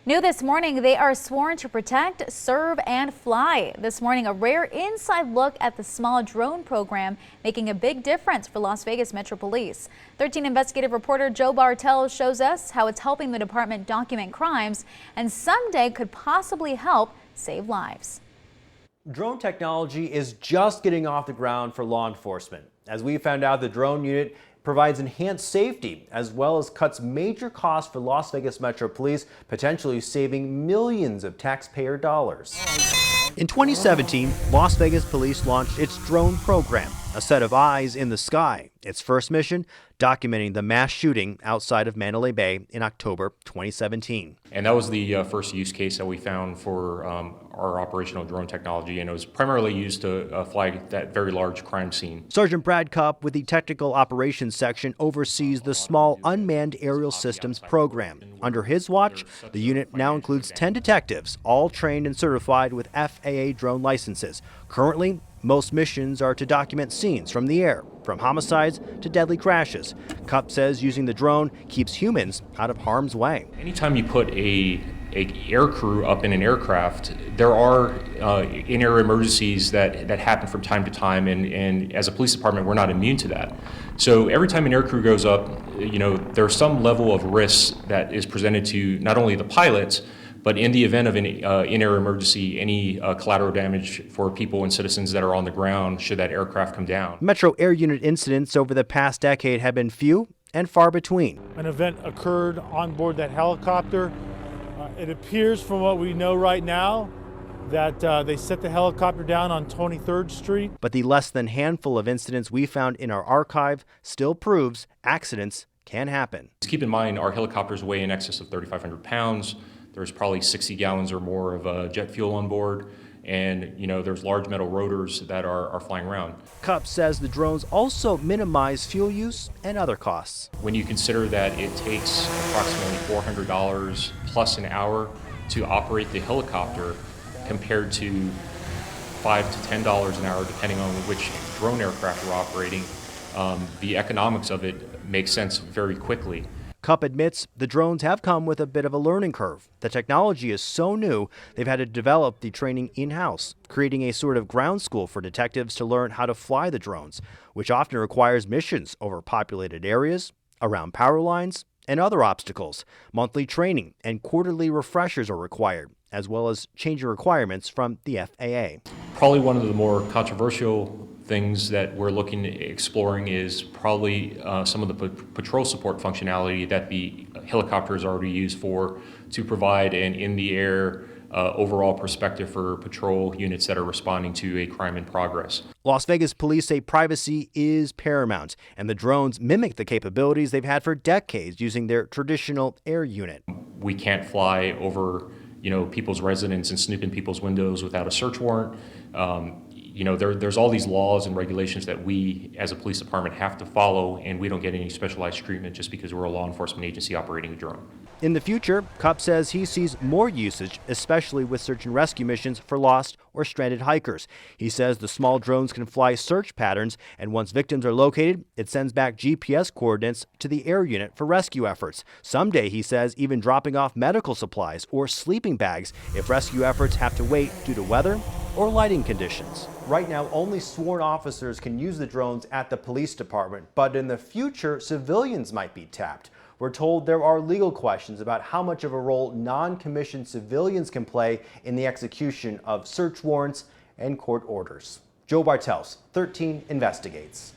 New this morning, they are sworn to protect, serve, and fly. This morning, a rare inside look at the small drone program, making a big difference for Las Vegas Metro Police. 13 investigative reporter Joe Bartel shows us how it's helping the department document crimes and someday could possibly help save lives. Drone technology is just getting off the ground for law enforcement. As we found out, the drone unit provides enhanced safety as well as cuts major costs for Las Vegas Metro Police, potentially saving millions of taxpayer dollars. In 2017, Las Vegas Police launched its drone program, a set of eyes in the sky. Its first mission, documenting the mass shooting outside of Mandalay Bay in October 2017. And that was the first use case that we found for our operational drone technology, and it was primarily used to fly that very large crime scene. Sergeant Brad Cupp with the Technical Operations Section oversees the Small Unmanned Aerial Systems program. Under his watch, the unit now includes 10 detectives, all trained and certified with FAA drone licenses. Currently, most missions are to document scenes from the air, from homicides to deadly crashes. Cupp says using the drone keeps humans out of harm's way. Anytime you put a air crew up in an aircraft, there are in-air emergencies that happen from time to time, and as a police department, we're not immune to that. So every time an air crew goes up, there's some level of risk that is presented to not only the pilots, but in the event of an in-air emergency, any collateral damage for people and citizens that are on the ground should that aircraft come down. Metro Air Unit incidents over the past decade have been few and far between. An event occurred on board that helicopter. It appears from what we know right now that they set the helicopter down on 23rd Street. But the less than handful of incidents we found in our archive still proves accidents can happen. Just keep in mind, our helicopters weigh in excess of 3,500 pounds. There's probably 60 gallons or more of jet fuel on board, and there's large metal rotors that are flying around. Cupp says the drones also minimize fuel use and other costs. When you consider that it takes approximately $400 plus an hour to operate the helicopter compared to $5 to $10 an hour depending on which drone aircraft we're operating, the economics of it makes sense very quickly. Cupp admits the drones have come with a bit of a learning curve. The technology is so new, they've had to develop the training in-house, creating a sort of ground school for detectives to learn how to fly the drones, which often requires missions over populated areas, around power lines, and other obstacles. Monthly training and quarterly refreshers are required, as well as changing requirements from the FAA. Probably one of the more controversial things that we're looking at exploring is probably some of the patrol support functionality that the helicopter is already used for to provide an in-the-air overall perspective for patrol units that are responding to a crime in progress. Las Vegas police say privacy is paramount, and the drones mimic the capabilities they've had for decades using their traditional air unit. We can't fly over people's residence and snoop in people's windows without a search warrant. There's all these laws and regulations that we as a police department have to follow, and we don't get any specialized treatment just because we're a law enforcement agency operating a drone. In the future, Cupp says he sees more usage, especially with search and rescue missions for lost or stranded hikers. He says the small drones can fly search patterns, and once victims are located, it sends back GPS coordinates to the air unit for rescue efforts. Someday, he says, even dropping off medical supplies or sleeping bags if rescue efforts have to wait due to weather or lighting conditions. Right now, only sworn officers can use the drones at the police department, but in the future, civilians might be tapped. We're told there are legal questions about how much of a role non-commissioned civilians can play in the execution of search warrants and court orders. Joe Bartels, 13 Investigates.